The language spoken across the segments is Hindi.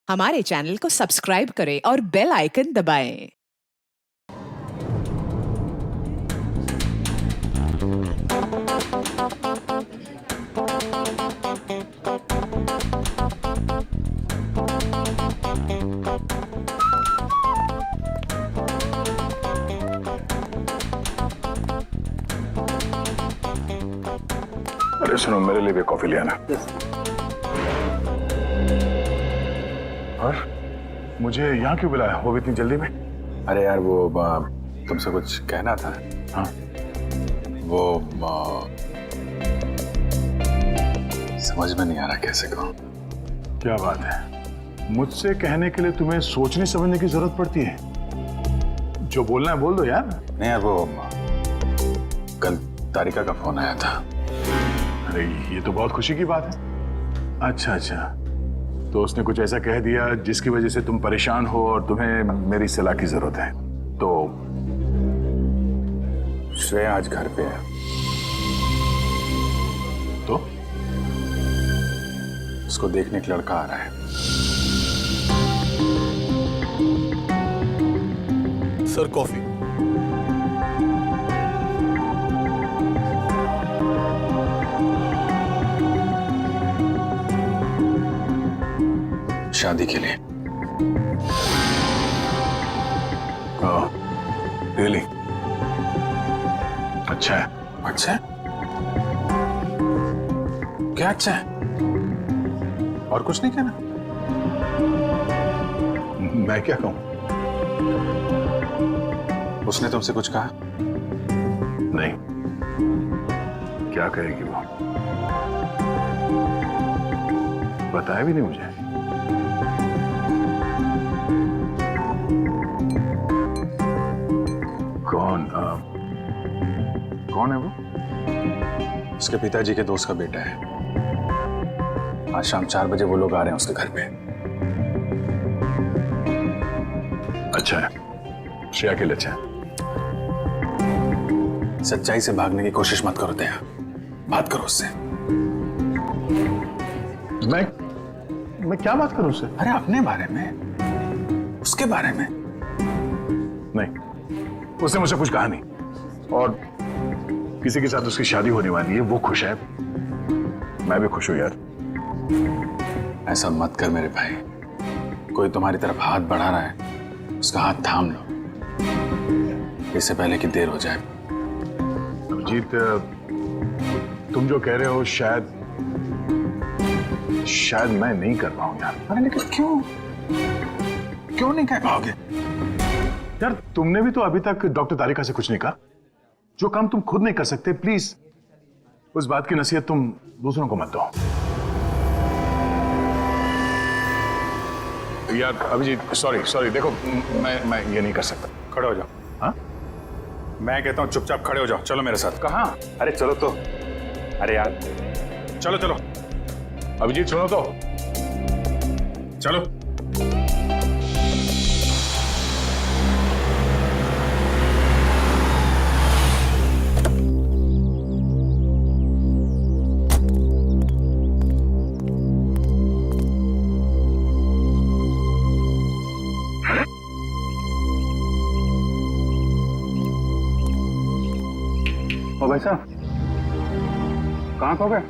हमारे चैनल को सब्सक्राइब करें और बेल आइकन दबाएं। अरे सुनो, मेरे लिए भी कॉफी ले आना। और मुझे यहाँ क्यों बुलाया, वो भी इतनी जल्दी में? अरे यार वो तुमसे कुछ कहना था। हाँ, वो समझ में नहीं आ रहा कैसे कहूँ। क्या बात है, मुझसे कहने के लिए तुम्हें सोचने समझने की जरूरत पड़ती है। जो बोलना है बोल दो यार। नहीं यार, वो कल तारिका का फोन आया था। अरे ये तो बहुत खुशी की बात है। अच्छा अच्छा, तो उसने कुछ ऐसा कह दिया जिसकी वजह से तुम परेशान हो और तुम्हें मेरी सलाह की जरूरत है। तो श्रेया आज घर पे है। तो उसको देखने एक लड़का आ रहा है। Sir coffee. शादी के लिए। रियली? अच्छा है। अच्छा है? क्या अच्छा है? और कुछ नहीं कहना? मैं क्या कहूं? उसने तुमसे कुछ कहा? नहीं, क्या कहेगी वो? बताया भी नहीं मुझे। कौन है वो? उसके पिताजी के दोस्त का बेटा है। आज शाम 4 बजे वो लोग आ रहे हैं उसके घर पे। अच्छा है, श्रेया के लिए अच्छा है। सच्चाई से भागने की कोशिश मत करो दया, बात करो उससे। मैं क्या बात करूं उससे? अरे अपने बारे में, उसके बारे में। नहीं, उसने मुझसे कुछ कहा नहीं। और किसी के साथ उसकी शादी होने वाली है, वो खुश है, मैं भी खुश हूं यार। ऐसा मत कर मेरे भाई। कोई तुम्हारी तरफ हाथ बढ़ा रहा है, उसका हाथ थाम लो, इससे पहले कि देर हो जाए। अभिजीत, तुम जो कह रहे हो शायद मैं नहीं कर पाऊं यार। अरे लेकिन क्यों नहीं कह पाओगे? यार तुमने भी तो अभी तक डॉक्टर तारिका से कुछ नहीं कहा। जो काम तुम खुद नहीं कर सकते, प्लीज उस बात की नसीहत तुम दूसरों को मत दो। यार अभिजीत, सॉरी देखो, मैं ये नहीं कर सकता। खड़े हो जाओ। हाँ, मैं कहता हूँ चुपचाप खड़े हो जाओ। चलो मेरे साथ। कहाँ? अरे चलो तो। अरे यार चलो अभिजीत सुनो तो। चलो। ओ भाई साहब, कहाँ खो गए?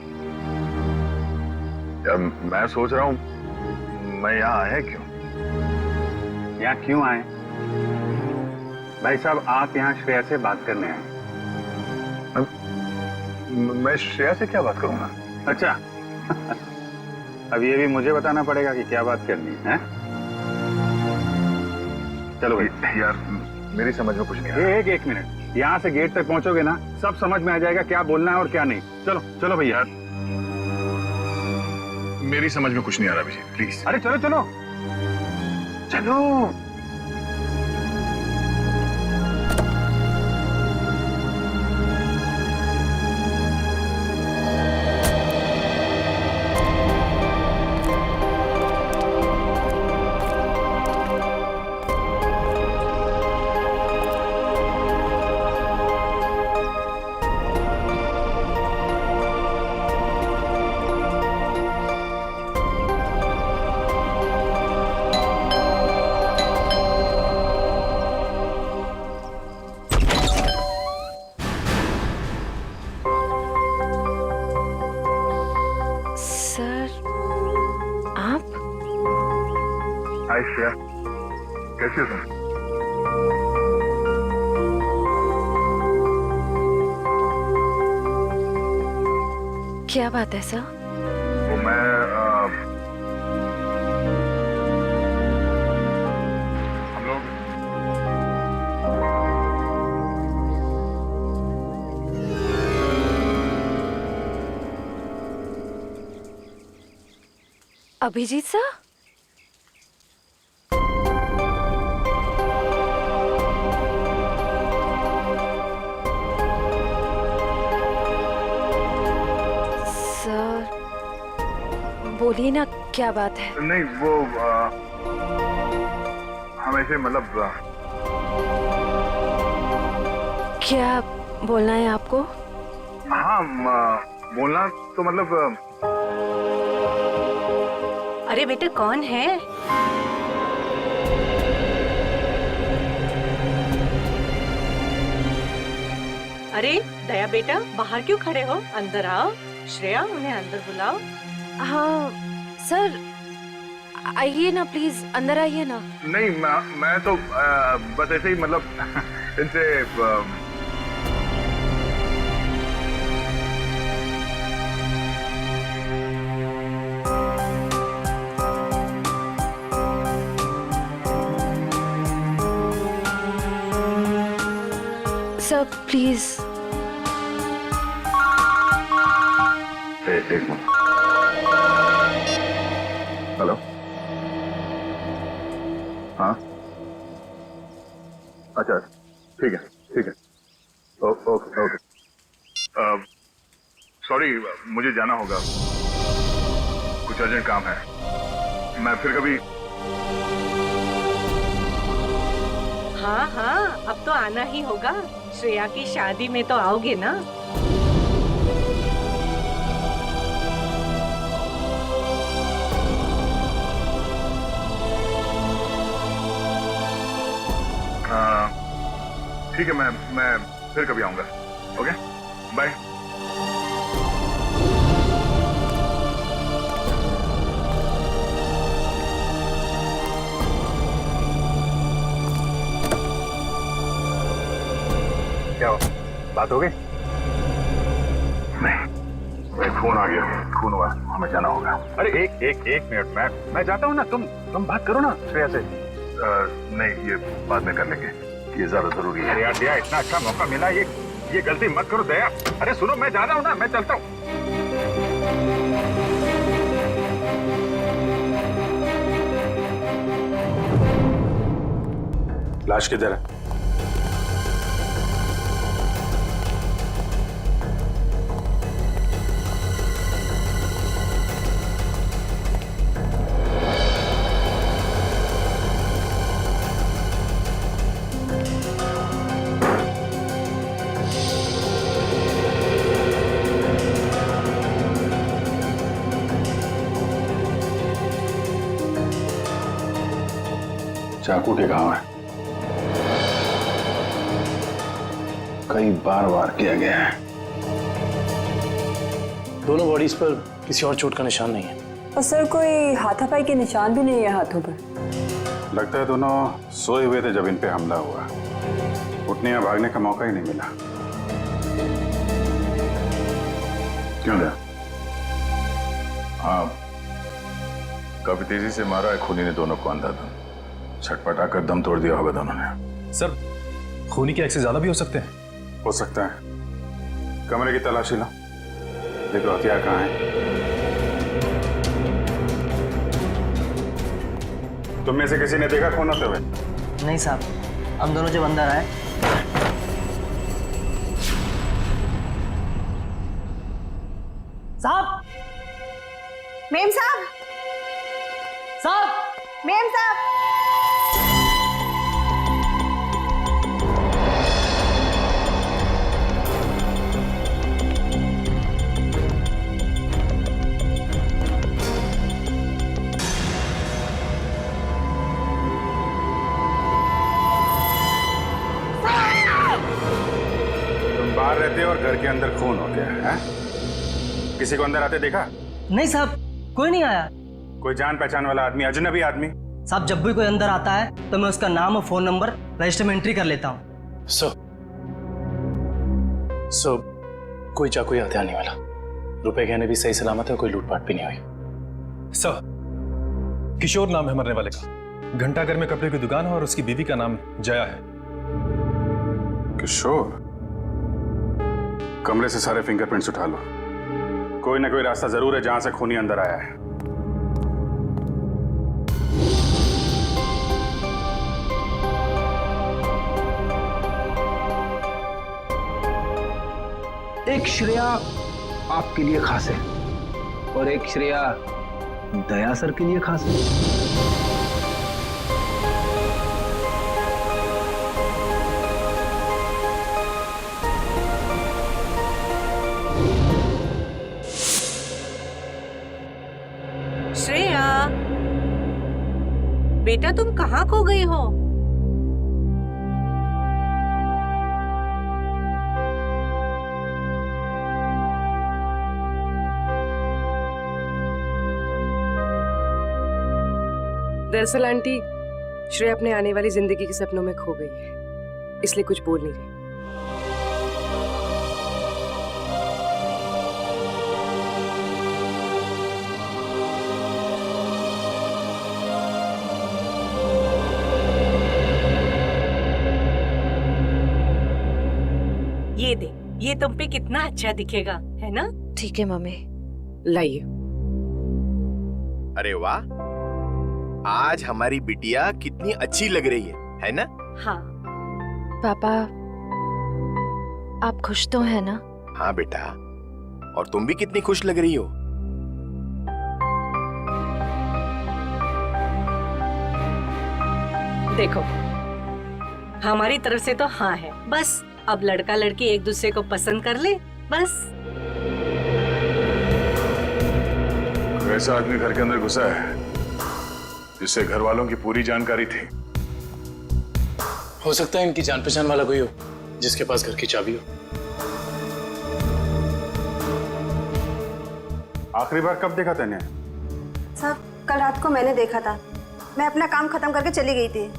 यार मैं सोच रहा हूँ, मैं यहाँ आया क्यों? यहाँ क्यों आए? भाई साहब, आप यहाँ श्रेया से बात करने आए। मैं श्रेया से क्या बात करूंगा? अच्छा अब ये भी मुझे बताना पड़ेगा कि क्या बात करनी है? चलो भाई। यार मेरी समझ में कुछ नहीं आ रहा। एक मिनट, यहाँ से गेट तक पहुंचोगे ना, सब समझ में आ जाएगा क्या बोलना है और क्या नहीं। चलो भैया। मेरी समझ में कुछ नहीं आ रहा अभिजीत, प्लीज। अरे चलो। हाय श्रेया, कैसी हो तुम? क्या बात है सर? वो मैं हम लोग अभिजीत सर? बोलिए ना, क्या बात है? नहीं वो हम ऐसे मतलब क्या बोलना है आपको? हाँ बोलना तो मतलब अरे बेटा कौन है? अरे दया बेटा, बाहर क्यों खड़े हो? अंदर आओ। श्रेया, उन्हें अंदर बुलाओ। हाँ सर, आइए ना प्लीज, अंदर आइए ना। नहीं मैं तो बस ऐसे ही मतलब इनसे सर प्लीज। एक मिनट। हेलो, हाँ अच्छा ठीक है ठीक है, ओके ओके। सॉरी मुझे जाना होगा, कुछ अर्जेंट काम है, मैं फिर कभी। हाँ हाँ, अब तो आना ही होगा। श्रेया की शादी में तो आओगे ना? ठीक है, मैं फिर कभी आऊंगा। Okay bye. क्या हो, बात हो गई? नहीं, फोन आ गया, फोन हुआ, हमें जाना होगा। अरे एक मिनट, मैं जाता हूँ ना, तुम बात करो ना श्रेया से। नहीं, ये बाद में कर लेंगे, ये ज्यादा जरूरी है। यार दया, इतना अच्छा मौका मिला, ये गलती मत करो दया। अरे सुनो, मैं जा रहा हूँ ना, मैं चलता हूँ। लाश किधर है? चाकू के घाव है, कई बार वार किया गया है। दोनों बॉडीज पर किसी और चोट का निशान नहीं है। और सर कोई हाथापाई के निशान भी नहीं है हाथों पर। लगता है दोनों सोए हुए थे जब इन पे हमला हुआ, उठने या भागने का मौका ही नहीं मिला। क्यों दया? हाँ, काफी तेजी से मारा है खूनी ने दोनों को अंधाधुन, छटपटा कर दम तोड़ दिया होगा दोनों ने। सर, खूनी के एक्सेस ज्यादा भी हो सकते हैं। हो सकता है। कमरे की तलाशी लो, देखो हथियार कहाँ है। तुम में से किसी ने देखा खून होते हुए? नहीं साहब, हम दोनों जब अंदर आए। साहब, मेम साहब, साहब, मेम साहब। बाहर रहते और घर के अंदर खून हो गया है? किसी को अंदर आते देखा? नहीं साहब, कोई नहीं आया। कोई जान पहचान वाला आदमी, अजनबी आदमी? साहब जब भी कोई अंदर आता है तो मैं उसका नाम और फ़ोन नंबर रजिस्टर में एंट्री कर लेता हूँ। सो कोई चाकू हथियार नहीं वाला, रुपए गहने भी सही सलामत है, कोई लूटपाट भी नहीं हुई। सर, किशोर नाम है मरने वाले का, घंटाघर में कपड़े की दुकान है और उसकी बीवी का नाम जया है। किशोर, कमरे से सारे फिंगरप्रिंट्स उठा लो, कोई ना कोई रास्ता जरूर है जहां से खूनी अंदर आया है। एक श्रेया आपके लिए खास है और एक श्रेया दया सर के लिए खास है। श्रेया, बेटा तुम कहाँ खो गई हो? दरअसल आंटी, श्रेया अपने आने वाली जिंदगी के सपनों में खो गई है, इसलिए कुछ बोल नहीं रही। ये दे, ये तुम पे कितना अच्छा दिखेगा, है ना? ठीक है मम्मी। लाइए। अरे वाह, आज हमारी बिटिया कितनी अच्छी लग रही है ना? हाँ। पापा, आप खुश तो है ना? हाँ बेटा, और तुम भी कितनी खुश लग रही हो। देखो, हमारी तरफ से तो हाँ है, बस अब लड़का लड़की एक दूसरे को पसंद कर ले, बस। वैसा आदमी घर के अंदर घुसा है जिससे घर वालों की पूरी जानकारी थी। हो सकता है इनकी जान पहचान वाला कोई हो जिसके पास घर की चाबी हो। आखिरी बार कब देखा तूने? साहब, कल रात को मैंने देखा था। मैं अपना काम खत्म करके चली गई थी।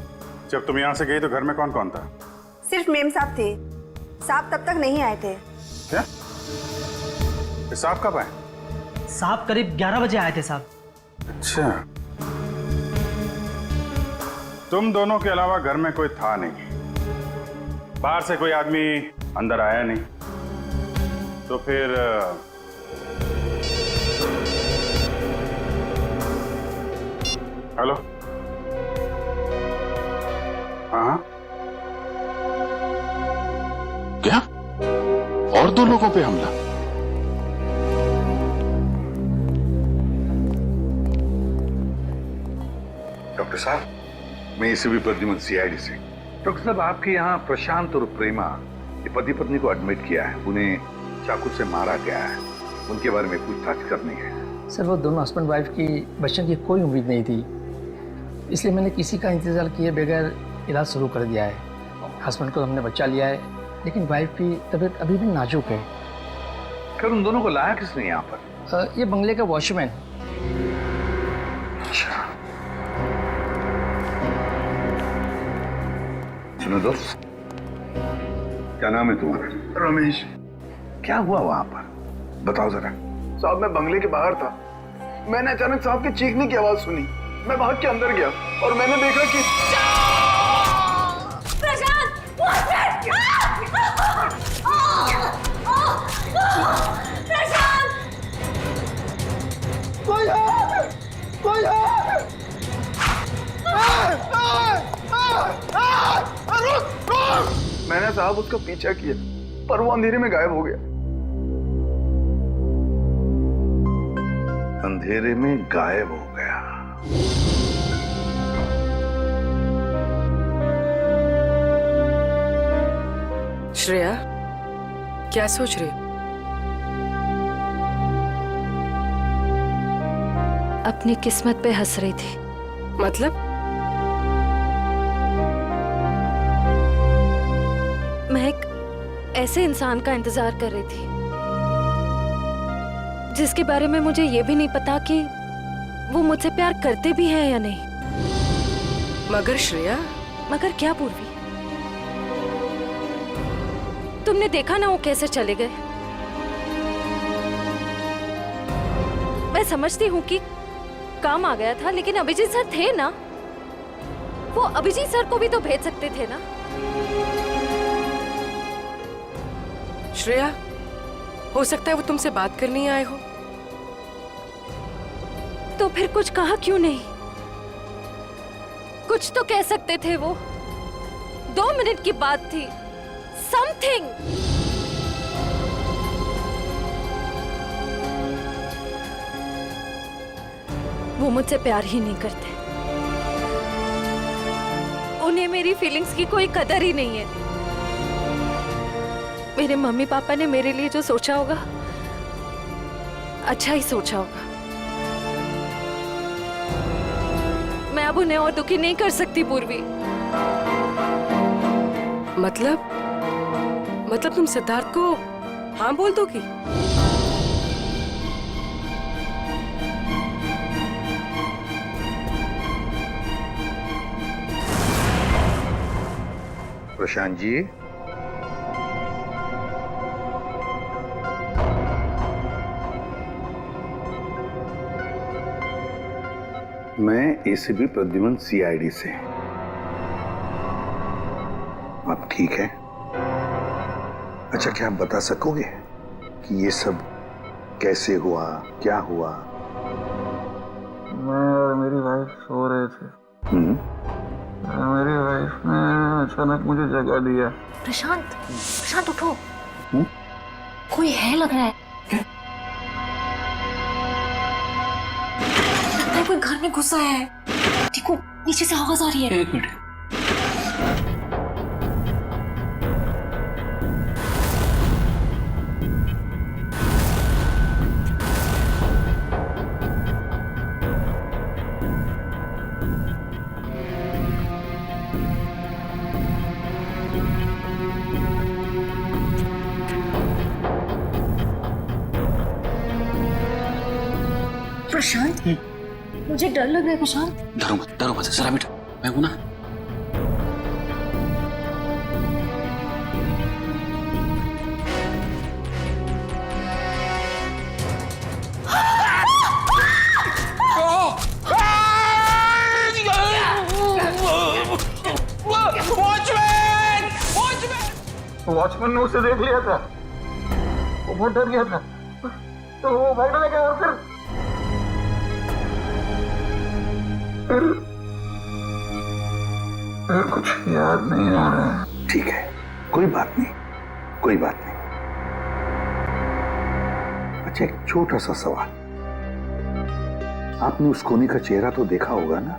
जब तुम यहाँ से गई तो घर में कौन कौन था? सिर्फ मेम साहब थे। साहब तब तक नहीं आए थे। क्या? साहब कब आए? साहब करीब 11 बजे आए थे साहब। अच्छा, तुम दोनों के अलावा घर में कोई था नहीं, बाहर से कोई आदमी अंदर आया नहीं, तो फिर हेलो? हाँ, क्या? और 2 लोगों पे हमला? डॉक्टर साहब, मैं एसीपी प्रद्युमन, सीआईडी से। डॉक्टर साहब, आपके यहाँ प्रशांत और प्रेमा ये पति पत्नी को एडमिट किया है, उन्हें चाकू से मारा गया है, उनके बारे में पूछताछ करनी है। सर, वो दोनों हस्बैंड वाइफ की बचने की कोई उम्मीद नहीं थी, इसलिए मैंने किसी का इंतजार किए बगैर इलाज शुरू कर दिया है। हस्बैंड को हमने बचा लिया है, लेकिन वाइफ की तबीयत अभी भी नाजुक है। फिर उन दोनों को लाया किसने यहाँ पर? ये बंगले का वॉचमैन। अच्छा, सुनो दोस्त, क्या नाम है तुम्हारा? रमेश। क्या हुआ वहां पर, बताओ जरा। साहब, मैं बंगले के बाहर था, मैंने अचानक साहब के चीखने की आवाज सुनी, मैं भाग के अंदर गया और मैंने देखा कि मैंने साहब उसका पीछा किया पर वो अंधेरे में गायब हो गया। अंधेरे में गायब हो गया? श्रेया, क्या सोच रही हो? अपनी किस्मत पे हंस रही थी। मतलब? मैं एक ऐसे इंसान का इंतजार कर रही थी जिसके बारे में मुझे ये भी नहीं पता कि वो मुझसे प्यार करते भी हैं या नहीं। मगर श्रेया, मगर क्या पूर्वी? तुमने देखा ना वो कैसे चले गए। मैं समझती हूँ कि काम आ गया था, लेकिन अभिजीत सर थे ना, वो अभिजीत सर को भी तो भेज सकते थे ना। श्रेया, हो सकता है वो तुमसे बात करने आए हो। तो फिर कुछ कहा क्यों नहीं? कुछ तो कह सकते थे वो। 2 मिनट की बात थी। समथिंग। वो मुझसे प्यार ही नहीं करते। उन्हें मेरी फीलिंग्स की कोई कदर ही नहीं है। मेरे मम्मी पापा ने मेरे लिए जो सोचा होगा, अच्छा ही सोचा होगा। मैं अब उन्हें और दुखी नहीं कर सकती पूर्वी। मतलब तुम सिद्धार्थ को हाँ बोल दोगी? प्रशांत जी, मैं एसीपी प्रद्युमन सीआईडी से। आप ठीक है? अच्छा, क्या आप बता सकोगे कि ये सब कैसे हुआ, क्या हुआ? मैं और मेरी वाइफ सो रहे थे। मेरी वाइफ ने अचानक मुझे जगा दिया। प्रशांत उठो। कोई है लग रहा है। लगता है कोई घर में घुसा है। देखो नीचे से आवाज आ रही है। 1 मिनट। प्रशांत, मुझे डर लग रहा है। प्रशांत, डरो मत, जरा बेटा, मैं हूं ना। वॉचमैन ने उसे देख लिया था। वो बहुत डर गया था, तो वो भागने लगा। और फिर कुछ याद नहीं आ रहा है। ठीक है, कोई बात नहीं, कोई बात नहीं। अच्छा, एक छोटा सा सवाल, आपने उस कोनी का चेहरा तो देखा होगा ना?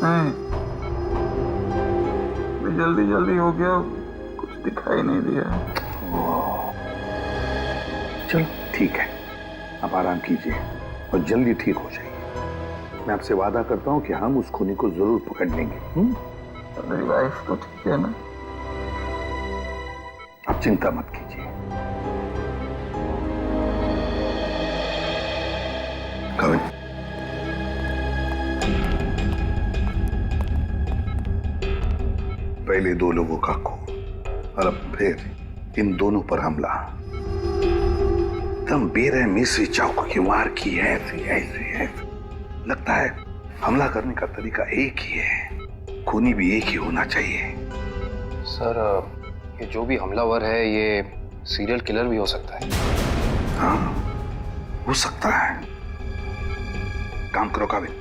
नहीं, जल्दी हो गया, कुछ दिखाई नहीं दिया। चलो ठीक है, आप आराम कीजिए और जल्दी ठीक हो जाइए। मैं आपसे वादा करता हूं कि हम उस खूनी को जरूर पकड़ लेंगे। मेरी वाइफ तो ठीक है ना? आप चिंता मत कीजिए। कमिंग। पहले 2 लोगों का खून और अब फिर इन दोनों पर हमला। एकदम बेरहमी से चाकू की वार की है। ऐसे लगता है हमला करने का तरीका एक ही है, खूनी भी एक ही होना चाहिए। सर, ये जो भी हमलावर है ये सीरियल किलर भी हो सकता है। हाँ, हो सकता है। काम करो काबिल,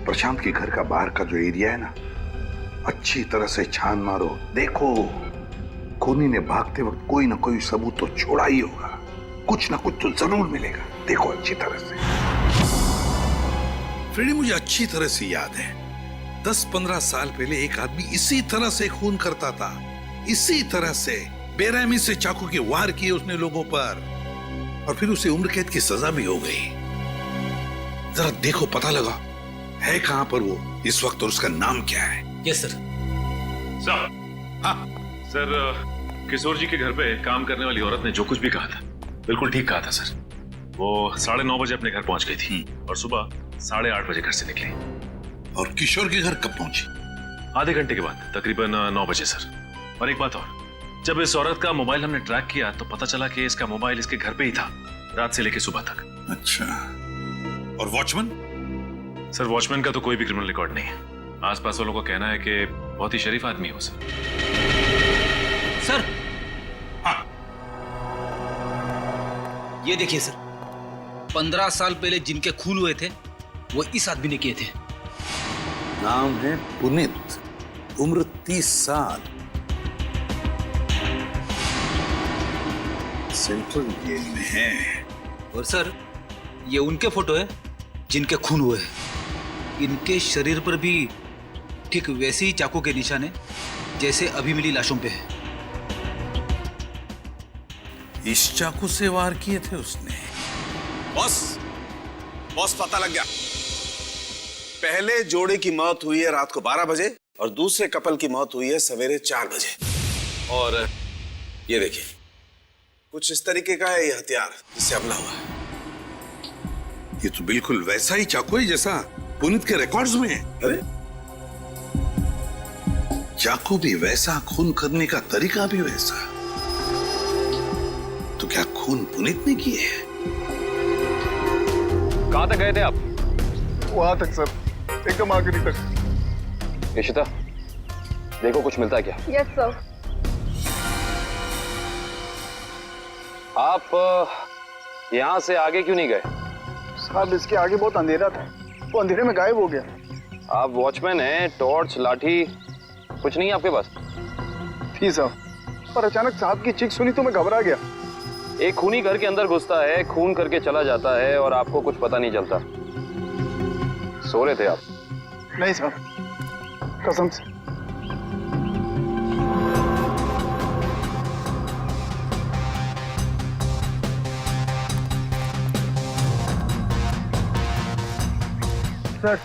प्रशांत के घर का बाहर का जो एरिया है ना, अच्छी तरह से छान मारो। देखो, खूनी ने भागते वक्त कोई ना कोई सबूत तो छोड़ा ही होगा, कुछ ना कुछ तो जरूर मिलेगा। देखो अच्छी तरह से। फ्रेडी, मुझे अच्छी तरह से याद है, 10-15 साल पहले एक आदमी इसी तरह से खून करता था, इसी तरह से बेरहमी से चाकू के वार किए उसने लोगों पर, और फिर उसे उम्र कैद की सजा भी हो गई। जरा देखो, पता लगा है कहां पर वो इस वक्त और उसका नाम क्या है? Yes sir. सर, किशोर जी के घर पे काम करने वाली औरत ने जो कुछ भी कहा था बिल्कुल ठीक कहा था सर। वो 9:30 बजे अपने घर पहुंच गई थी और सुबह 8:30 बजे घर से निकली। और किशोर के घर कब पहुंची? आधे घंटे के बाद, तकरीबन 9 बजे सर। और एक बात और, जब इस औरत का मोबाइल हमने ट्रैक किया तो पता चला कि इसका मोबाइल इसके घर पे ही था रात से लेकर सुबह तक। अच्छा, और वॉचमैन? सर वॉचमैन का तो कोई भी क्रिमिनल रिकॉर्ड नहीं है। आसपास वालों का कहना है कि बहुत ही शरीफ आदमी हो सर। सर हाँ, ये देखिए सर, 15 साल पहले जिनके खून हुए थे वो इस आदमी ने किए थे। नाम है पुनीत, उम्र 30 साल, सेंट्रल जेल में है। और सर ये उनके फोटो है जिनके खून हुए हैं। इनके शरीर पर भी ठीक वैसे ही चाकू के निशान है जैसे अभी मिली लाशों पे है। इस चाकू से वार किए थे उसने। बॉस पता लग गया। पहले जोड़े की मौत हुई है रात को 12 बजे और दूसरे कपल की मौत हुई है सवेरे 4 बजे। और ये देखिए, कुछ इस तरीके का है ये हथियार जिससे हमला हुआ है। ये तो बिल्कुल वैसा ही चाकू है जैसा पुनीत के रिकॉर्ड्स में है। अरे चाकू भी वैसा, खून करने का तरीका भी वैसा। तो क्या खून पुनीत ने किए है? कहां तक गए थे आप? वहां तक सर, एकदम आखिरी तक। इशिता, देखो कुछ मिलता है क्या? Yes sir. आप यहाँ से आगे क्यों नहीं गए? साहब इसके आगे बहुत अंधेरा था, वो अंधेरे में गायब हो गया। आप वॉचमैन हैं, टॉर्च, लाठी कुछ नहीं है आपके पास? थी साहब, पर अचानक साहब की चीख सुनी तो मैं घबरा गया। एक खूनी घर के अंदर घुसता है, खून करके चला जाता है और आपको कुछ पता नहीं चलता। सो रहे थे आप? नहीं साहब, कसम से। सर।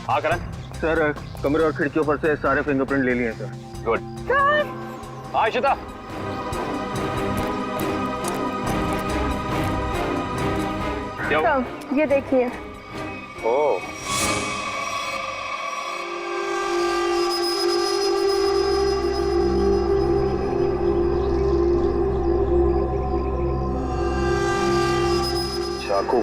हाँ करण। सर कमरे और खिड़कियों पर से सारे फिंगरप्रिंट ले लिए सर। गुड। हाँ इशिता। ये देखिए। ओह। चाकू।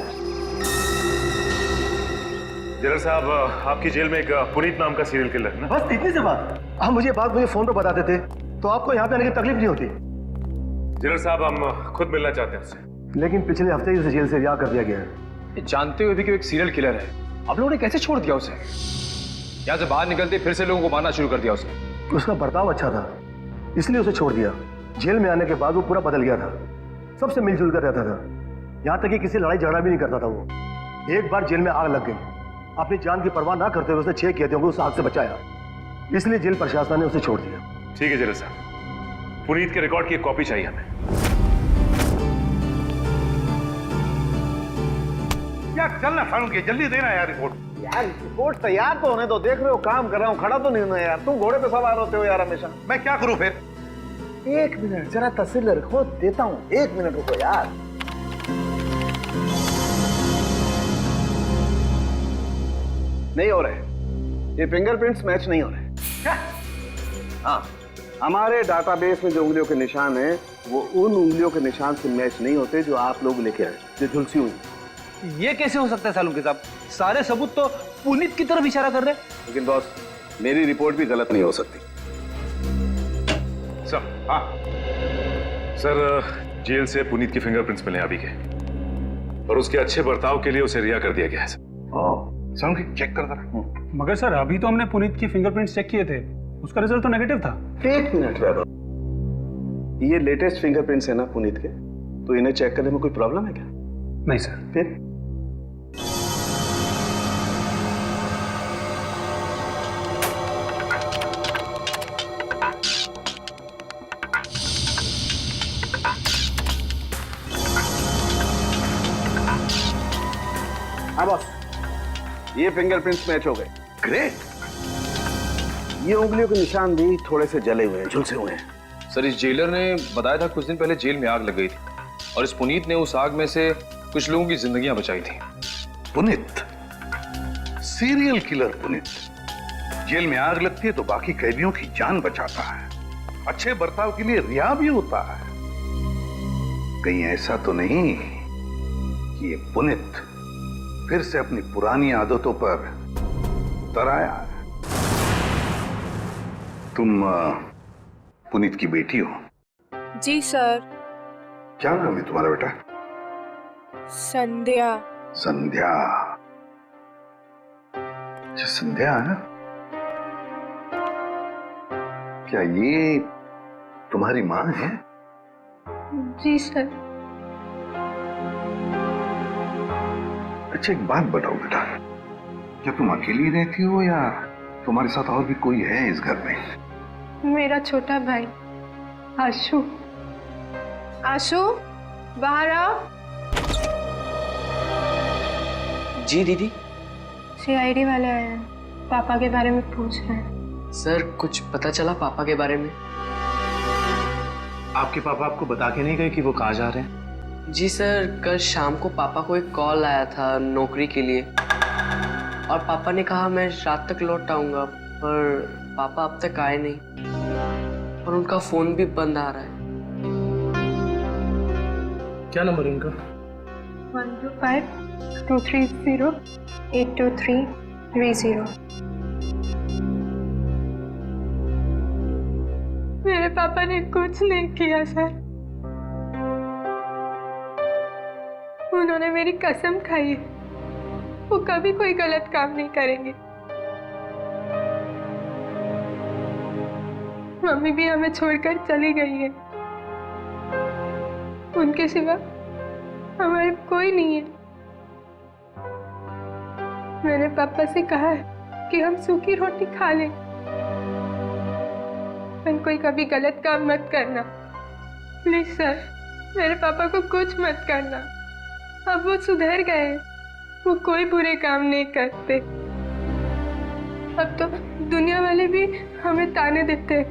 जनरल साहब, आपकी जेल में एक पुनीत नाम का सीरियल किलर है ना? बस इतनी सी बात। आप मुझे बात फोन पर बता देते तो आपको यहाँ पे आने की तकलीफ नहीं होती। जनरल साहब, हम खुद मिलना चाहते हैं उससे। लेकिन पिछले हफ्ते ही उसे जेल से रिहा कर दिया गया है। जानते हुए भी कि वो एक सीरियल किलर है, आप लोगों ने कैसे छोड़ दिया उसे? यहाँ से बाहर निकलते फिर से लोगों को मारना शुरू कर दिया उसे। उसका बर्ताव अच्छा था, इसलिए उसे छोड़ दिया। जेल में आने के बाद वो पूरा बदल गया था, सबसे मिलजुल कर रहता था, यहाँ तक कि किसी लड़ाई झगड़ा भी नहीं करता था वो। एक बार जेल में आग लग गई, अपनी जान की परवाह ना करते हुए उसने 6 किए थे, उस आग से बचाया, इसलिए जेल प्रशासन ने उसे छोड़ दिया। ठीक है जनरल साहब, पुनीत के रिकॉर्ड की एक कॉपी चाहिए हमें। यार चलना फारूक, जल्दी देना यार रिपोर्ट। यार रिपोर्ट तैयार तो होने दो, देख रहे हो काम कर रहा हूँ, खड़ा तो नहीं हूं यार। तुम घोड़े पे सवार होते हो यार हमेशा। मैं क्या करूं फिर? 1 मिनट जरा तस्वीर रखो, देता हूँ। 1 मिनट रुको यार। नहीं हो रहे, ये फिंगरप्रिंट्स मैच नहीं हो रहे। हाँ, हमारे डाटाबेस में जो उंगलियों के निशान हैं वो उन उंगलियों के निशान से मैच नहीं होते जो आप लोग लेके आए, जो झुलसी हुई। ये कैसे हो सकता है सालुंके साहब? सारे सबूत तो पुनीत की तरफ इशारा कर रहे हैं। लेकिन बॉस, मेरी रिपोर्ट भी गलत नहीं हो सकती। सर। हाँ सर, जेल से पुनीत के फिंगरप्रिंट्स मिले अभी के, और उसके अच्छे बर्ताव के लिए उसे रिहा कर दिया गया है सर। चेक कर दो। मगर सर अभी तो हमने पुनीत की फिंगरप्रिंट्स चेक किए थे, उसका रिजल्ट तो नेगेटिव था। 1 मिनट वैभव, ये लेटेस्ट फिंगरप्रिंट्स है ना पुनीत के, तो इन्हें चेक करने में कोई प्रॉब्लम है क्या? नहीं सर। फिर हाँ बॉस, ये फिंगरप्रिंट्स मैच हो गए। ग्रेट। ये उंगलियों के निशान भी थोड़े से जले हुए हैं, झुलसे हुए हैं। सर, इस जेलर ने बताया था कुछ दिन पहले जेल में आग लग गई थी, और इस पुनीत ने उस आग में से कुछ लोगों की जिंदगियां बचाई थी। Puneet, serial killer Puneet. Jail में आग लगती है तो बाकी कैदियों की जान बचाता है, अच्छे बर्ताव के लिए रिहा भी होता है। कहीं ऐसा तो नहीं कि ये पुनीत फिर से अपनी पुरानी आदतों पर उतर आया है? तुम पुनीत की बेटी हो? जी सर। क्या नाम है तुम्हारा बेटा? संध्या। संध्या। अच्छा, संध्या है ना? क्या ये तुम्हारी माँ है? जी सर। अच्छा, एक बात बताओ बेटा, क्या तुम अकेली रहती हो या तुम्हारे साथ और भी कोई है इस घर में? मेरा छोटा भाई आशु। आशु, बाहर आओ। जी दीदी। सीआईडी वाले आए हैं, पापा के बारे में पूछ रहे हैं। सर, कुछ पता चला पापा के बारे में? आपके पापा आपको बता के नहीं गए कि वो कहाँ जा रहे हैं? जी सर, कल शाम को पापा को एक कॉल आया था नौकरी के लिए, और पापा ने कहा मैं रात तक लौट आऊंगा, पर पापा अब तक आए नहीं और उनका फोन भी बंद आ रहा है। क्या नंबर है उनका? 125-230-82330। मेरे पापा ने कुछ नहीं किया सर। उन्होंने मेरी कसम खाई है, वो कभी कोई गलत काम नहीं करेंगे। मम्मी भी हमें छोड़कर चली गई है, उनके सिवा हमारे कोई नहीं है। मैंने पापा से कहा है कि हम सूखी रोटी खा लें, पर कोई कभी गलत काम मत करना प्लीज सर। मेरे पापा को कुछ मत करना, अब वो सुधर गए, वो कोई बुरे काम नहीं करते। अब तो दुनिया वाले भी हमें ताने देते हैं,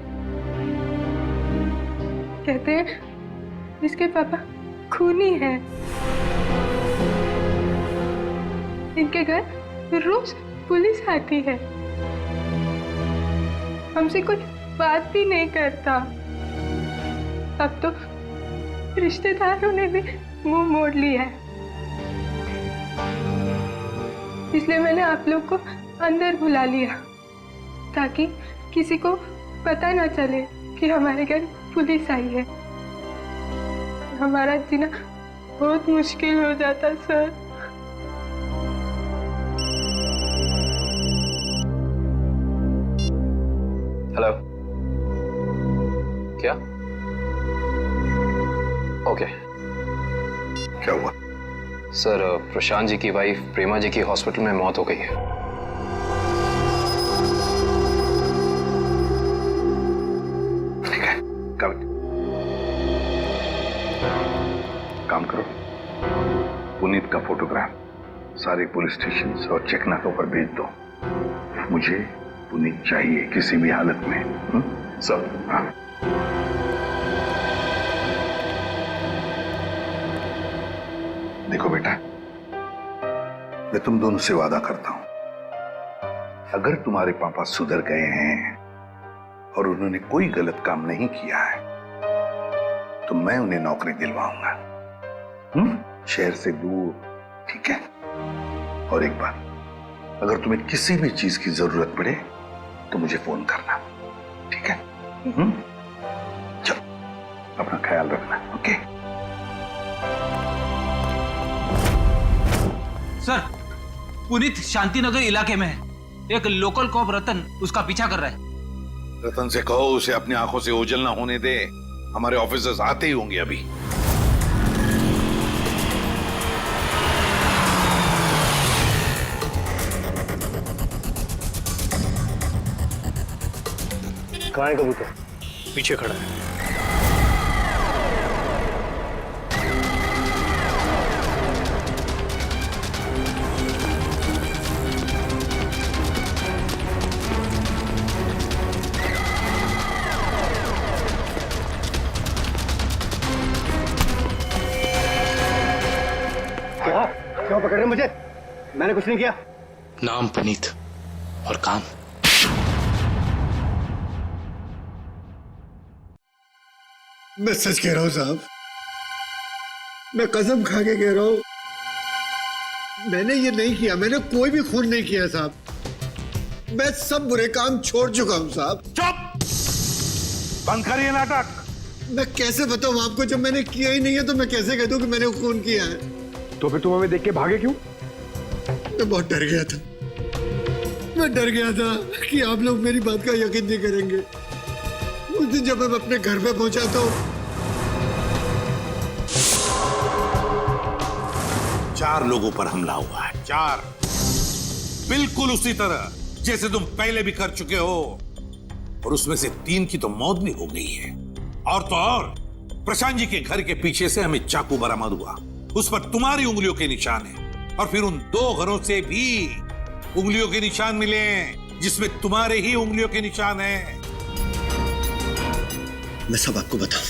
कहते हैं इसके पापा खूनी हैं। इनके घर रोज पुलिस आती है, हमसे कोई बात भी नहीं करता। अब तो रिश्तेदारों ने भी मुंह मोड़ लिया है, इसलिए मैंने आप लोग को अंदर बुला लिया ताकि किसी को पता ना चले कि हमारे घर पुलिस आई है। हमारा जीना बहुत मुश्किल हो जाता सर। हेलो, क्या? ओके। क्या हुआ? सर, प्रशांत जी की वाइफ प्रेमा जी की हॉस्पिटल में मौत हो गई है। ठीक है, काम करो, पुनीत का फोटोग्राफ सारे पुलिस स्टेशन और चेक नाकों पर भेज दो। मुझे पुनीत चाहिए किसी भी हालत में। सब? हाँ। देखो बेटा, मैं तुम दोनों से वादा करता हूं, अगर तुम्हारे पापा सुधर गए हैं और उन्होंने कोई गलत काम नहीं किया है तो मैं उन्हें नौकरी दिलवाऊंगा, शहर से दूर, ठीक है? और एक बात, अगर तुम्हें किसी भी चीज की जरूरत पड़े तो मुझे फोन करना, ठीक है? चलो, अपना ख्याल रखना, ओके? सर, पुनीत शांतिनगर इलाके में है, एक लोकल कॉप रतन उसका पीछा कर रहा है। रतन से कहो उसे अपनी आंखों से ओझल ना होने दे, हमारे ऑफिसर्स आते ही होंगे अभी। कहाँ है कबूतर? पीछे खड़ा है। पकड़ रहे मुझे? मैंने कुछ नहीं किया। नाम पुनीत और काम मैं सच कह रहा हूं साहब, मैं कसम खा के कह रहा हूं, मैंने ये नहीं किया, मैंने कोई भी खून नहीं किया साहब। मैं सब बुरे काम छोड़ चुका हूं साहब। चुप! बंद करिए नाटक। मैं कैसे बताऊं आपको, जब मैंने किया ही नहीं है तो मैं कैसे कह दूं कि मैंने खून किया है? तो फिर तुम हमें देख के भागे क्यों? मैं बहुत डर गया था, मैं डर गया था कि आप लोग मेरी बात का यकीन नहीं करेंगे। उस दिन जब मैं अपने घर पे पहुंचा तो 4 लोगों पर हमला हुआ है, 4। बिल्कुल उसी तरह जैसे तुम पहले भी कर चुके हो, और उसमें से 3 की तो मौत भी हो गई है। और तो और प्रशांत जी के घर के पीछे से हमें चाकू बरामद हुआ, उस पर तुम्हारी उंगलियों के निशान है, और फिर उन 2 घरों से भी उंगलियों के निशान मिले जिसमें तुम्हारे ही उंगलियों के निशान हैं। मैं सब आपको बताऊं,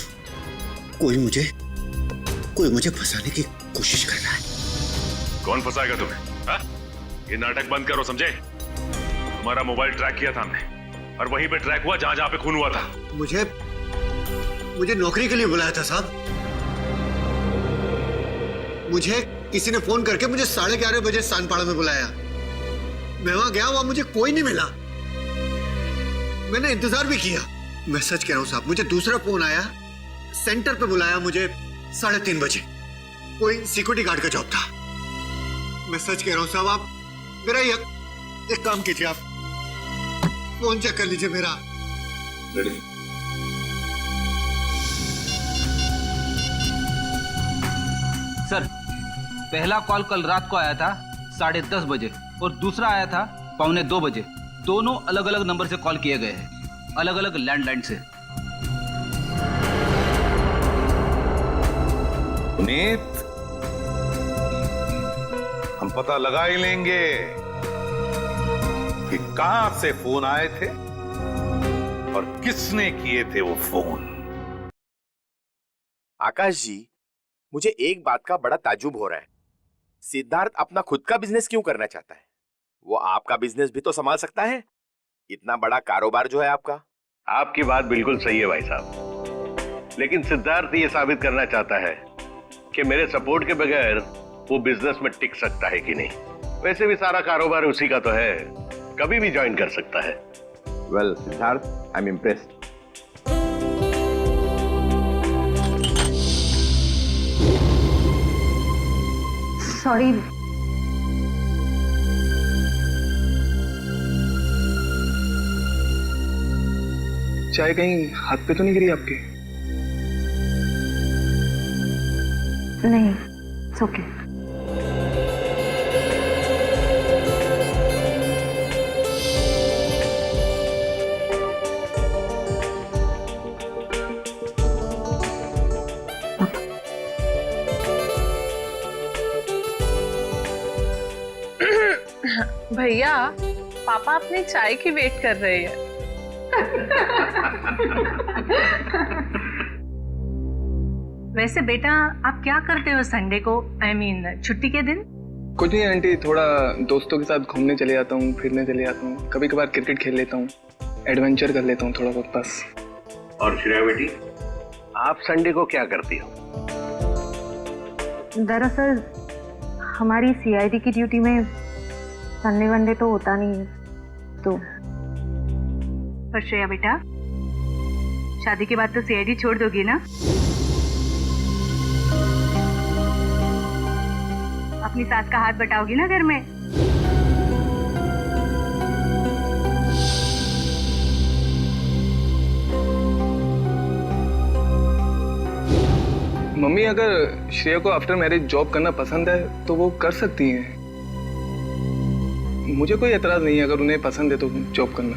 कोई मुझे फंसाने की कोशिश कर रहा है। कौन फंसाएगा तुम्हें? हा? ये नाटक बंद करो, समझे? तुम्हारा मोबाइल ट्रैक किया था हमने, और वहीं पे ट्रैक हुआ जहां पे खून हुआ था। मुझे नौकरी के लिए बुलाया था साहब। मुझे किसी ने फोन करके मुझे 11:30 बजे सानपाड़ा में बुलाया। मैं वहां गया, वहां मुझे कोई नहीं मिला। मैंने इंतजार भी किया। मैं सच कह रहा हूं साहब, मुझे दूसरा फोन आया, सेंटर पे बुलाया मुझे 3:30 बजे। कोई सिक्योरिटी गार्ड का जॉब था। मैं सच कह रहा हूं साहब, आप मेरा एक काम कीजिए, आप फोन चेक कर लीजिए मेरा। सर, पहला कॉल कल रात को आया था 10:30 बजे, और दूसरा आया था 1:45 बजे। दोनों अलग अलग नंबर से कॉल किए गए हैं, अलग अलग लैंडलाइन से। पुनीत, हम पता लगा ही लेंगे कि कहां से फोन आए थे और किसने किए थे वो फोन। आकाश जी, मुझे एक बात का बड़ा ताज्जुब हो रहा है। सिद्धार्थ अपना खुद का बिजनेस क्यों करना चाहता है? वो आपका बिजनेस भी तो संभाल सकता है। इतना बड़ा कारोबार जो है आपका। आपकी बात बिल्कुल सही है भाई साहब, लेकिन सिद्धार्थ ये साबित करना चाहता है कि मेरे सपोर्ट के बगैर वो बिजनेस में टिक सकता है कि नहीं। वैसे भी सारा कारोबार उसी का तो है, कभी भी ज्वाइन कर सकता है। Well Siddharth, I am impressed. Sorry, चाय कहीं हाथ पे तो नहीं गिरी आपके? नहीं, इट्स ओके। भैया, पापा अपनी चाय की वेट कर रहे हैं। वैसे बेटा, आप क्या करते हो संडे को, आई मीन छुट्टी के दिन? कुछ नहीं आंटी, थोड़ा दोस्तों के साथ घूमने चले जाता हूँ, फिरने चले जाता हूँ, कभी कभार क्रिकेट खेल लेता हूँ, एडवेंचर कर लेता हूँ थोड़ा बहुत, बस। और श्रेया बेटी, आप संडे को क्या करती हो? दरअसल हमारी सीआईडी की ड्यूटी में संडे वनडे तो होता नहीं है, तो। पर श्रेया बेटा, शादी के बाद तो सीआईडी छोड़ दोगी ना? अपनी सास का हाथ बटाओगी ना घर में? मम्मी, अगर श्रेया को आफ्टर मैरिज जॉब करना पसंद है तो वो कर सकती हैं। मुझे कोई एतराज नहीं है अगर उन्हें पसंद है तो जॉब करना।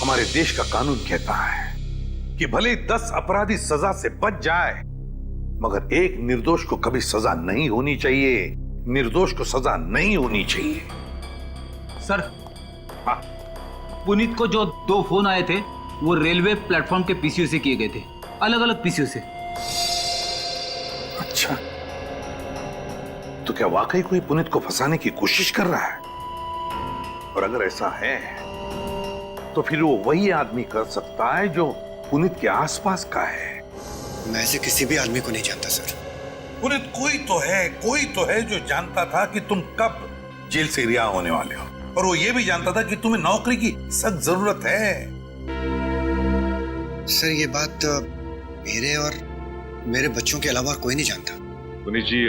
हमारे देश का कानून कहता है कि भले 10 अपराधी सजा से बच जाए, मगर एक निर्दोष को कभी सजा नहीं होनी चाहिए। निर्दोष को सजा नहीं होनी चाहिए। सर, पुनीत को जो 2 फोन आए थे वो रेलवे प्लेटफॉर्म के पीसीओ से किए गए थे, अलग अलग पीसीओ से। तो क्या वाकई कोई पुनीत को फंसाने की कोशिश कर रहा है? और अगर ऐसा है तो फिर वो वही आदमी कर सकता है जो पुनीत के आसपास का है। मैं ऐसे किसी भी आदमी को नहीं जानता सर। पुनीत कोई तो है जो जानता था कि तुम कब जेल से रिहा होने वाले हो, और वो ये भी जानता था कि तुम्हें नौकरी की सख्त जरूरत है। सर ये बात मेरे और मेरे बच्चों के अलावा कोई नहीं जानता। पुनीत जी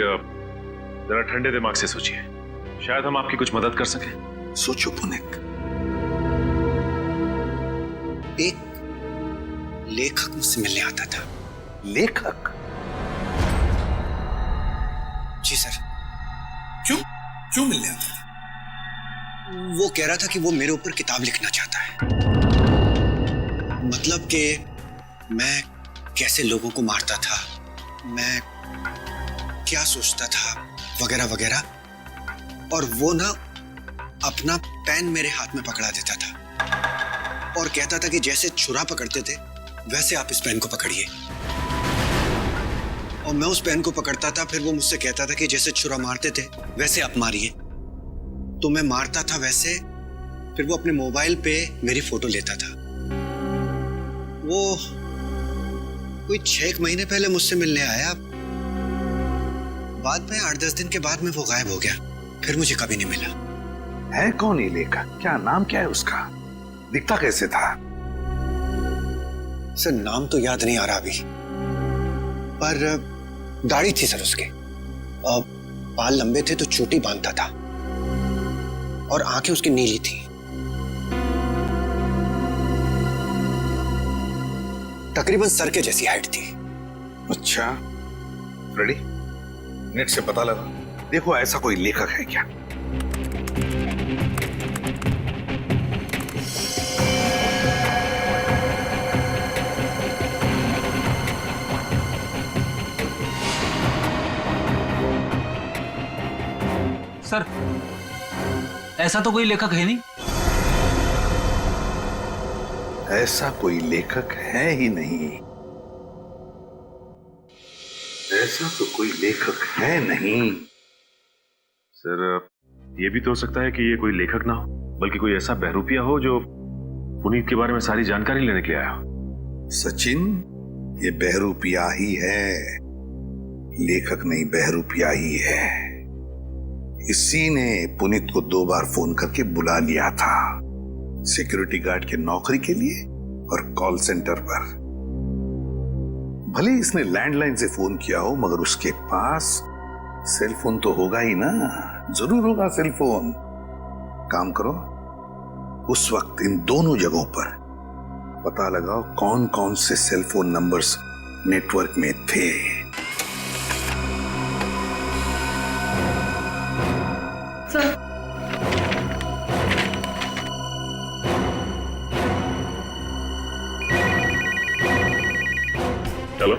जरा ठंडे दिमाग से सोचिए, शायद हम आपकी कुछ मदद कर सकें। सोचो पुनीत। एक लेखक मुझसे मिलने आता था। लेखक? जी सर। क्यों मिलने आता था? वो कह रहा था कि वो मेरे ऊपर किताब लिखना चाहता है। मतलब कि मैं कैसे लोगों को मारता था, मैं क्या सोचता था, वगैरह वगैरह। और वो ना अपना पेन मेरे हाथ में पकड़ा देता था और कहता था कि जैसे छुरा पकड़ते थे वैसे आप इस पेन को पकड़िए। और मैं उस पेन को पकड़ता था, फिर वो मुझसे कहता था कि जैसे छुरा मारते थे वैसे आप मारिए। तो मैं मारता था वैसे, फिर वो अपने मोबाइल पे मेरी फोटो लेता था। वो कोई 6 महीने पहले मुझसे मिलने आया, बाद में 8-10 दिन के बाद में वो गायब हो गया, फिर मुझे कभी नहीं मिला। है कौन ये लेखक? क्या नाम क्या है उसका? दिखता कैसे था? सर नाम तो याद नहीं आ रहा अभी, पर दाढ़ी थी सर उसके, बाल लंबे थे तो चोटी बांधता था, और आंखें उसकी नीली थी। तकरीबन सर के जैसी हाइट थी। अच्छा फ्रेडी, नेट से पता लगा, देखो ऐसा कोई लेखक है क्या? सर ऐसा तो कोई लेखक है नहीं। ऐसा कोई लेखक है ही नहीं। ऐसा तो कोई लेखक है नहीं। सर ये भी तो हो सकता है कि ये कोई लेखक ना हो, बल्कि कोई ऐसा बहरूपिया हो जो पुनीत के बारे में सारी जानकारी लेने के लिए आया हो। सचिन, ये बहरूपिया ही है, लेखक नहीं, बहरूपिया ही है। इसी ने पुनीत को 2 बार फोन करके बुला लिया था, सिक्योरिटी गार्ड की नौकरी के लिए और कॉल सेंटर पर। भले इसने लैंडलाइन से फोन किया हो, मगर उसके पास सेल फोन तो होगा ही ना, जरूर होगा सेल फोन। काम करो, उस वक्त इन दोनों जगहों पर पता लगाओ कौन कौन से सेल फोन नंबर्स नेटवर्क में थे। चलो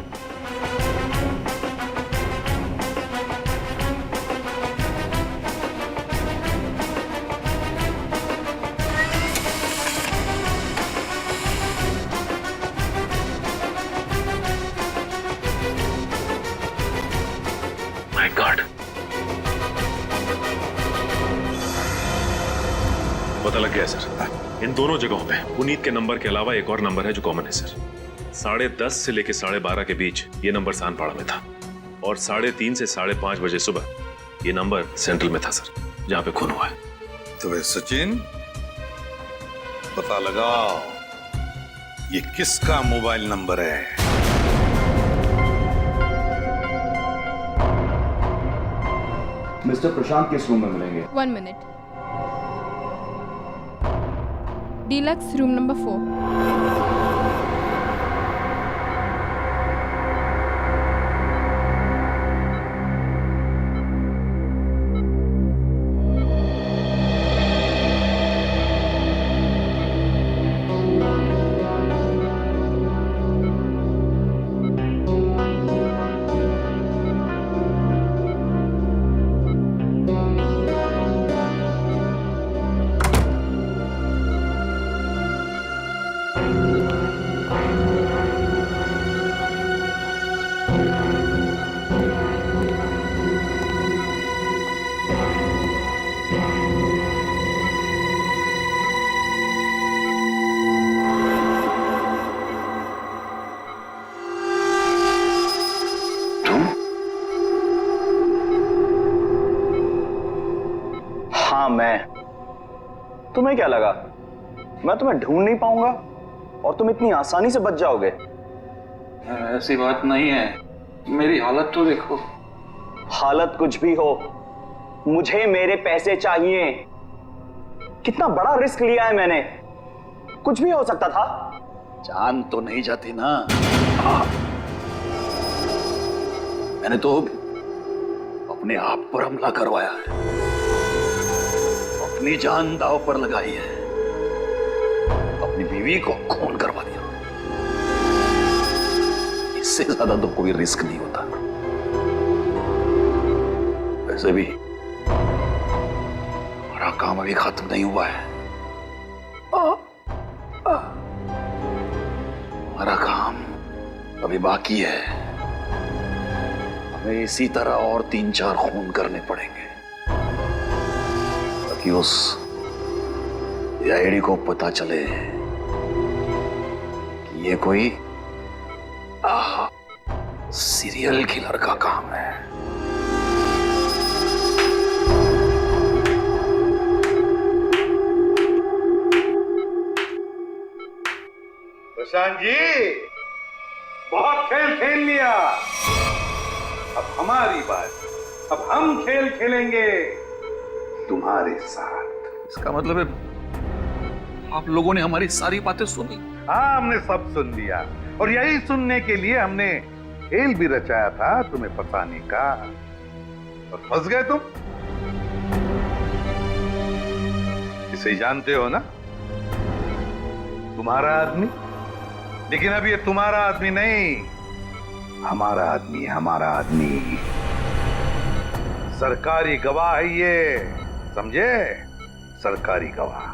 माय गॉड, पता लग गया सर। इन दोनों जगहों पे पुनीत के नंबर के अलावा एक और नंबर है जो कॉमन है सर। 10:30 से लेकर 12:30 के बीच ये नंबर सानपाड़ा में था, और 3:30 से 5:30 बजे सुबह ये नंबर सेंट्रल में था सर, जहां पे खून हुआ है। तो वे सचिन, पता लगाओ ये किसका मोबाइल नंबर है। मिस्टर प्रशांत किस रूम में मिलेंगे? 1 मिनट। Deluxe room number 4। तुम्हें क्या लगा मैं तुम्हें ढूंढ नहीं पाऊंगा और तुम इतनी आसानी से बच जाओगे? ऐसी बात नहीं है, मेरी हालत तो देखो। हालत कुछ भी हो, मुझे मेरे पैसे चाहिए। कितना बड़ा रिस्क लिया है मैंने, कुछ भी हो सकता था। जान तो नहीं जाती ना। मैंने तो अपने आप पर हमला करवाया है, अपनी जान दांव पर लगाई है, अपनी बीवी को खून करवा दिया। इससे ज्यादा तो कोई रिस्क नहीं होता। वैसे भी हमारा काम अभी खत्म नहीं हुआ है। हमारा काम अभी बाकी है। हमें इसी तरह और 3-4 खून करने पड़ेंगे ताकि उस आईडी को पता चले कि ये कोई सीरियल किलर का काम है। प्रशांत जी, बहुत खेल खेल लिया, अब हमारी बात। अब हम खेल खेलेंगे तुम्हारे साथ। इसका मतलब है आप लोगों ने हमारी सारी बातें सुनी? हाँ, हमने सब सुन लिया और यही सुनने के लिए हमने खेल भी रचाया था तुम्हें फंसाने का, और फंस गए तुम। इसे जानते हो ना, तुम्हारा आदमी। लेकिन अब ये तुम्हारा आदमी नहीं, हमारा आदमी है, हमारा आदमी। सरकारी गवाह है ये, समझे? सरकारी गवाह।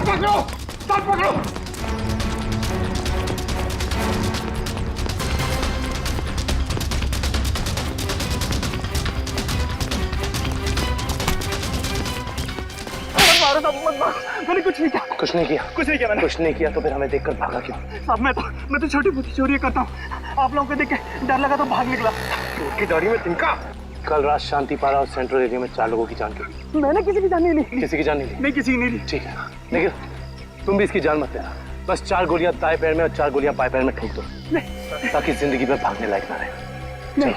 पकड़ो, सर पकड़ो। मारो साहब, मत मारो। मैंने कुछ नहीं किया। कुछ नहीं किया? कुछ नहीं किया मैंने। कुछ नहीं किया तो फिर हमें देखकर भागा क्यों? साहब मैं तो छोटी मोटी चोरी करता हूँ। आप लोगों को देख के डर लगा तो भाग निकला। की दाढ़ी में तिनका। कल रात शांतिपारा और सेंट्रल एरिया में 4 लोगों की जान गई। मैंने किसी की जान नहीं ली। किसी की जान नहीं ली? नहीं, किसी की नहीं ली। ठीक है, लेकिन तुम भी इसकी जान मत लेना। बस 4 गोलियां दाएं पैर में और 4 गोलियां बाएं पैर में ठोक दो, ताकि जिंदगी में भागने लायक ना रहे। नहीं।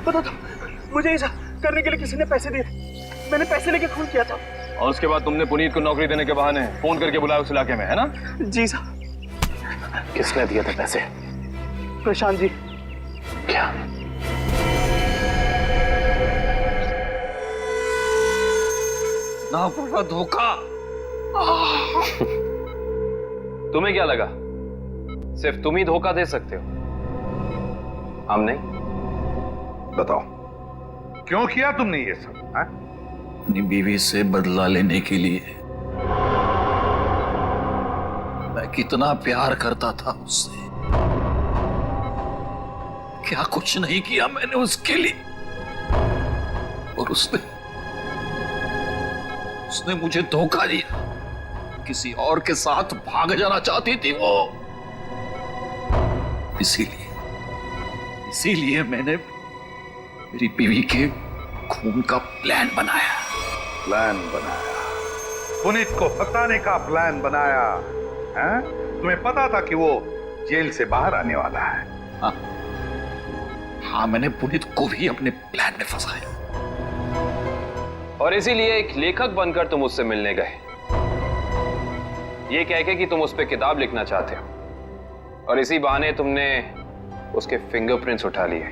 बताता हूँ, मुझे ऐसा करने के लिए किसी ने पैसे दिए। मैंने पैसे लेके खून किया था। और उसके बाद तुमने पुनीत को नौकरी देने के बहाने फोन करके बुलाया उस इलाके में, है ना? जी साहब। किसने दिए थे पैसे? प्रशांत जी। क्या? ना पूरा धोखा। तुम्हें क्या लगा सिर्फ तुम ही धोखा दे सकते हो, हम नहीं? बताओ, क्यों किया तुमने ये सब? अपनी बीवी से बदला लेने के लिए। मैं कितना प्यार करता था उससे। क्या कुछ नहीं किया मैंने उसके लिए, और उसने मुझे धोखा दिया। किसी और के साथ भाग जाना चाहती थी वो। इसीलिए मैंने मेरी बीवी के खून का प्लान बनाया। पुनीत को फंसाने का प्लान बनाया, हैं? तुम्हें पता था कि वो जेल से बाहर आने वाला है? हाँ, मैंने पुनीत को भी अपने प्लान में फंसाया। और इसीलिए एक लेखक बनकर तुम उससे मिलने गए, ये कह के कि तुम उस पर किताब लिखना चाहते हो, और इसी बहाने तुमने उसके फिंगरप्रिंट्स उठा लिए।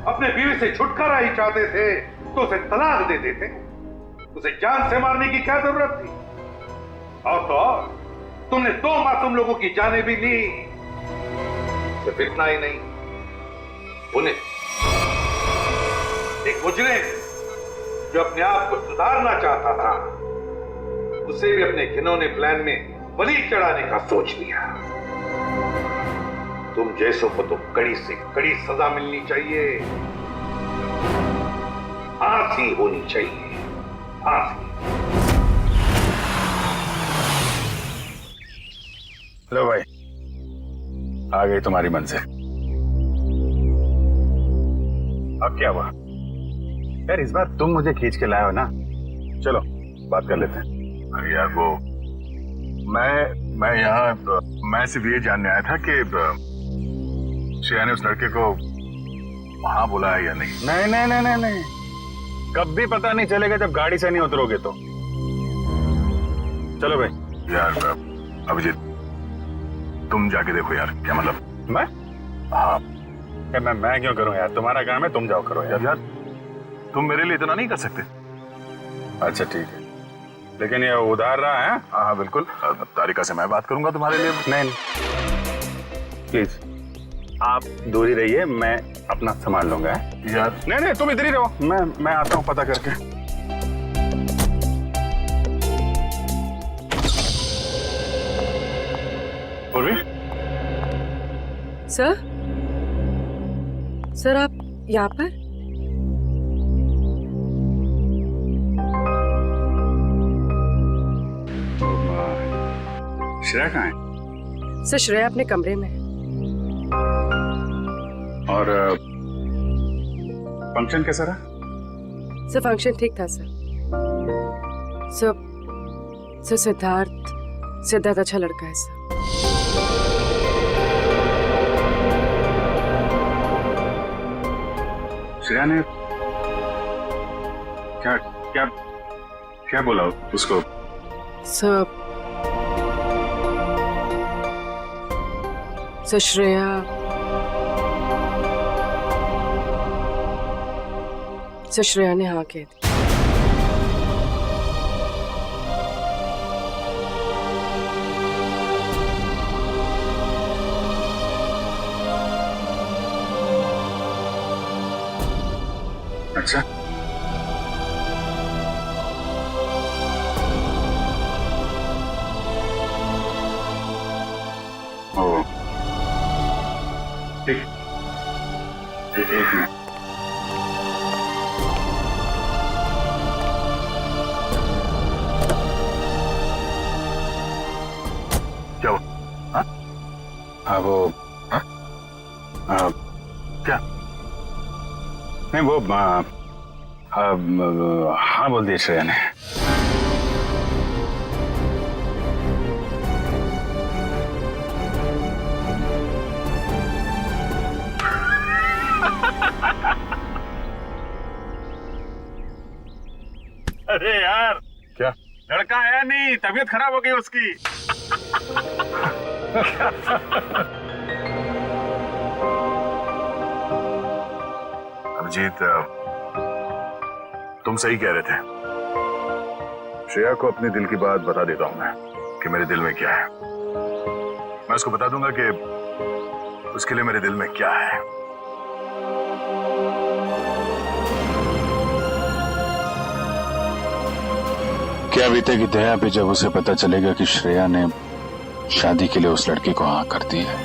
अपने बीवी से छुटकारा ही चाहते थे तो उसे तलाक दे देते। उसे जान से मारने की क्या जरूरत थी? और तो और, तुमने 2 मासूम लोगों की जानें भी ली। सिर्फ इतना ही नहीं, उन्हें एक मुजरिम जो अपने आप को सुधारना चाहता था, उसे भी अपने घिनौने प्लान में बलि चढ़ाने का सोच लिया। तुम जैसों को तो कड़ी से कड़ी सजा मिलनी चाहिए, फांसी होनी चाहिए, फांसी। लो भाई, आ गई तुम्हारी मंजिल। अब क्या हुआ यार, इस बार तुम मुझे खींच के लाए हो ना, चलो बात कर लेते हैं। अरे यार वो मैं यहाँ मैं सिर्फ ये जानने आया था कि श्रेया ने उस लड़के को वहां बुलाया या नहीं। नहीं नहीं नहीं नहीं नहीं, कब भी पता नहीं चलेगा जब गाड़ी से नहीं उतरोगे तो। चलो भाई। यार अभिजीत तुम जाके देखो यार, क्या मतलब। मैं? हाँ मैं क्यों करूं यार, तुम्हारा काम है, तुम जाओ करो यार। तुम मेरे लिए इतना नहीं कर सकते। अच्छा ठीक है, लेकिन ये उधार रहा है। हाँ बिल्कुल, तारिका से मैं बात करूंगा तुम्हारे लिए। नहीं प्लीज आप दूर ही रहिए, मैं अपना संभाल लूंगा यार। नहीं नहीं तुम इधर ही रहो, मैं आता हूँ पता करके। पूर्वी। सर आप यहाँ पर? श्रेया कहाँ है? सर श्रेया अपने कमरे में। और फंक्शन कैसा रहा? सर फंक्शन ठीक था सर। सर सिद्धार्थ अच्छा लड़का है सर। श्रेया ने क्या क्या क्या बोला उसको? सर श्रेया ने हाँ कह दी। अच्छा ओ ठीक, एक मिनट। क्या हुआ? हाँ वो क्या? नहीं वो हाँ बोल दिया श्रेया ने। अरे यार क्या लड़का आया नहीं, तबीयत खराब हो गई उसकी। अभिजीत तुम सही कह रहे थे। श्रेया को अपने दिल की बात बता देता हूं मैं कि मेरे दिल में क्या है। मैं उसको बता दूंगा कि उसके लिए मेरे दिल में क्या है। क्या बीतेगी दया पे जब उसे पता चलेगा कि श्रेया ने शादी के लिए उस लड़के को हाँ कर दी है।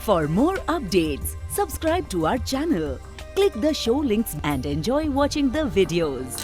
For more updates, subscribe to our channel, click the show links and enjoy watching the videos.